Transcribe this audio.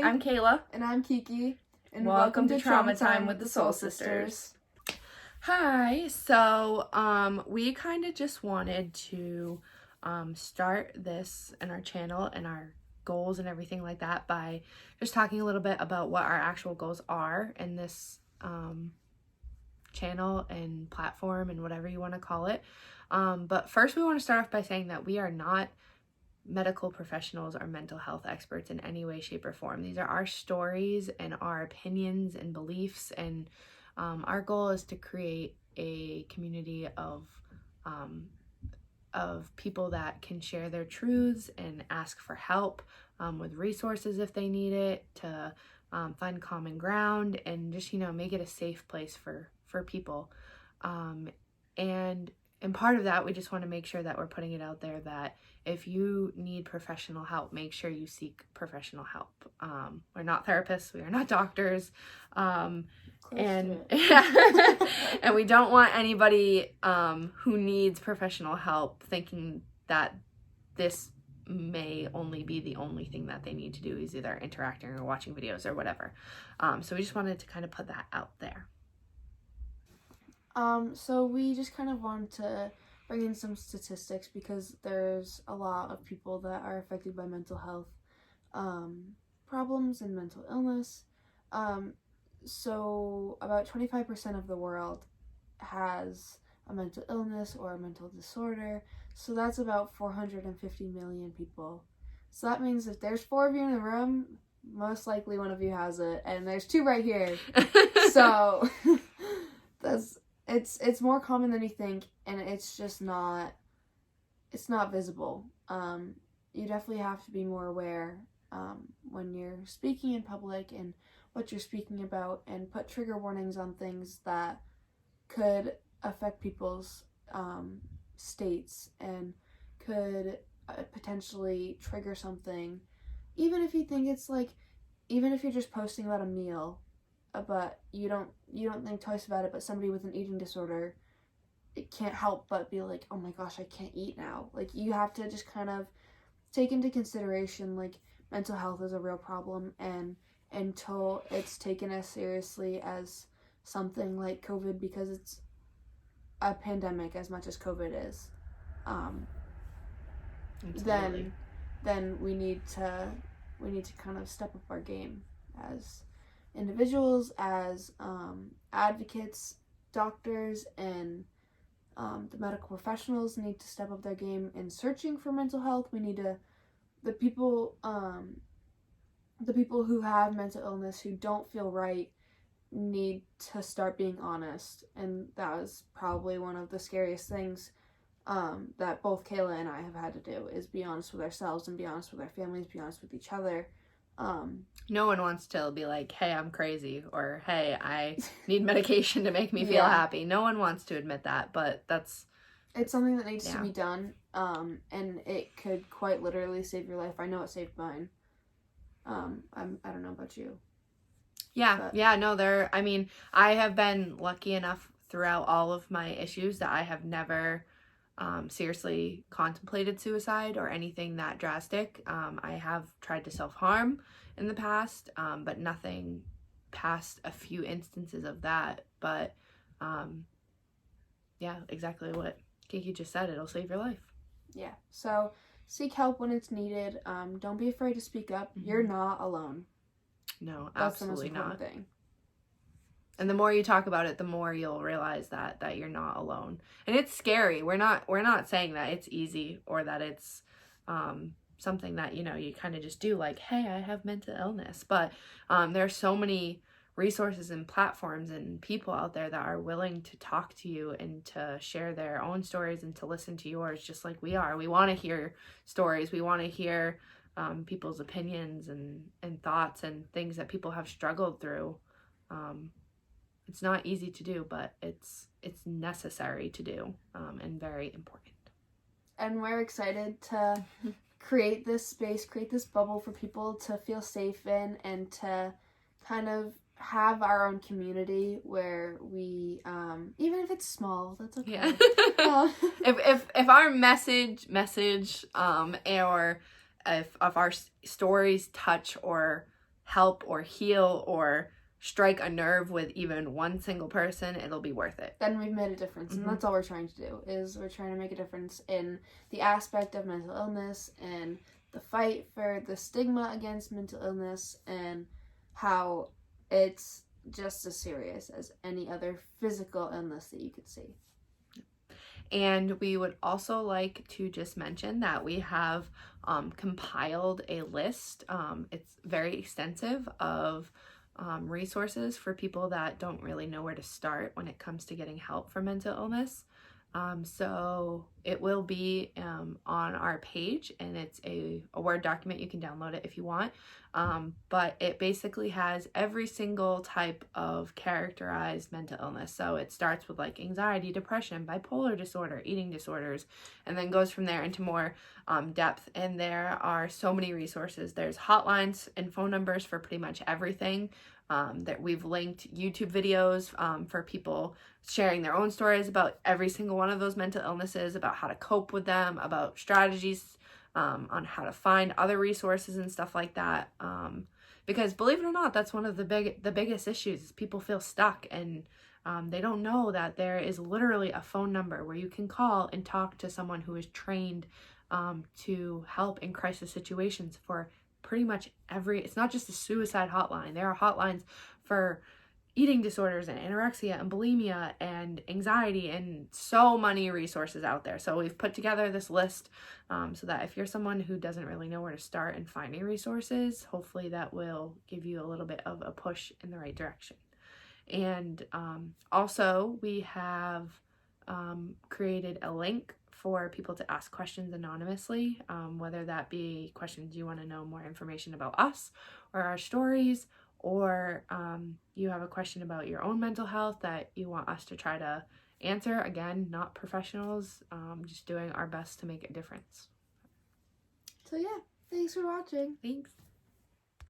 I'm Kayla. And I'm Kiki. And welcome to Trauma Time with the Soul Sisters. Hi. So, we kind of just wanted to start this in our channel and our goals and everything like that by just talking a little bit about what our actual goals are in this channel and platform and whatever you want to call it. But first we want to start off by saying that we are not medical professionals or mental health experts in any way, shape, or form. These are our stories and our opinions and beliefs, and our goal is to create a community of people that can share their truths and ask for help with resources if they need it, to find common ground and just, make it a safe place for people. And part of that, we just want to make sure that we're putting it out there that if you need professional help, make sure you seek professional help. We're not therapists, we are not doctors, and and we don't want anybody who needs professional help thinking that this may only be the only thing that they need to do is either interacting or watching videos or whatever. So we just wanted to kind of put that out there. So we just kind of wanted to bring in some statistics because there's a lot of people that are affected by mental health problems and mental illness. So about 25% of the world has a mental illness or a mental disorder. So that's about 450 million people. So that means if there's 4 of you in the room, most likely one of you has it, and there's 2 right here. So it's more common than you think, and it's just not visible. You definitely have to be more aware when you're speaking in public and what you're speaking about, and put trigger warnings on things that could affect people's states and could potentially trigger something. Even if you think even if you're just posting about a meal, but you don't think twice about it, but somebody with an eating disorder, it can't help but be like, oh my gosh, I can't eat now. Like, you have to just kind of take into consideration, like, mental health is a real problem, and until it's taken as seriously as something like COVID, because it's a pandemic as much as COVID is, then we need to kind of step up our game as individuals, as advocates, doctors, and the medical professionals need to step up their game in searching for mental health. We need to, the people who have mental illness who don't feel right need to start being honest, and that was probably one of the scariest things that both Kayla and I have had to do, is be honest with ourselves and be honest with our families, be honest with each other. No one wants to be like, hey, I'm crazy, or hey, I need medication to make me feel happy. No one wants to admit that, but it's something that needs to be done, and it could quite literally save your life. I know it saved mine. I don't know about you. I have been lucky enough throughout all of my issues that I have never seriously contemplated suicide or anything that drastic. I have tried to self-harm in the past, but nothing past a few instances of that. But exactly what Kiki just said, it'll save your life. Yeah, so seek help when it's needed. Don't be afraid to speak up. Mm-hmm. You're not alone. No, that's absolutely the most important not. Thing. And the more you talk about it, the more you'll realize that you're not alone. And it's scary. We're not saying that it's easy or that it's something that, you kind of just do, like, hey, I have mental illness. But there are so many resources and platforms and people out there that are willing to talk to you and to share their own stories and to listen to yours, just like we are. We want to hear stories. We want to hear people's opinions and thoughts and things that people have struggled through. It's not easy to do, but it's necessary to do, and very important. And we're excited to create this space, create this bubble for people to feel safe in, and to kind of have our own community where we, even if it's small, that's okay. Yeah. If our message, or if our stories touch or help or heal or strike a nerve with even one single person, it'll be worth it. Then we've made a difference, and that's all we're trying to do, is we're trying to make a difference in the aspect of mental illness and the fight for the stigma against mental illness and how it's just as serious as any other physical illness that you could see. And we would also like to just mention that we have compiled a list. It's very extensive of resources for people that don't really know where to start when it comes to getting help for mental illness. So it will be on our page, and it's a Word document. You can download it if you want. But it basically has every single type of characterized mental illness. So it starts with like anxiety, depression, bipolar disorder, eating disorders, and then goes from there into more depth. And there are so many resources. There's hotlines and phone numbers for pretty much everything. That we've linked YouTube videos for people sharing their own stories about every single one of those mental illnesses, about how to cope with them, about strategies on how to find other resources and stuff like that. Because believe it or not, that's one of the biggest issues is people feel stuck and they don't know that there is literally a phone number where you can call and talk to someone who is trained to help in crisis situations for pretty much it's not just a suicide hotline. There are hotlines for eating disorders and anorexia and bulimia and anxiety and so many resources out there. So we've put together this list so that if you're someone who doesn't really know where to start in finding resources, hopefully that will give you a little bit of a push in the right direction. And also we have created a link for people to ask questions anonymously, whether that be questions you want to know more information about us or our stories, or you have a question about your own mental health that you want us to try to answer. Again, not professionals, just doing our best to make a difference. So yeah, thanks for watching. Thanks.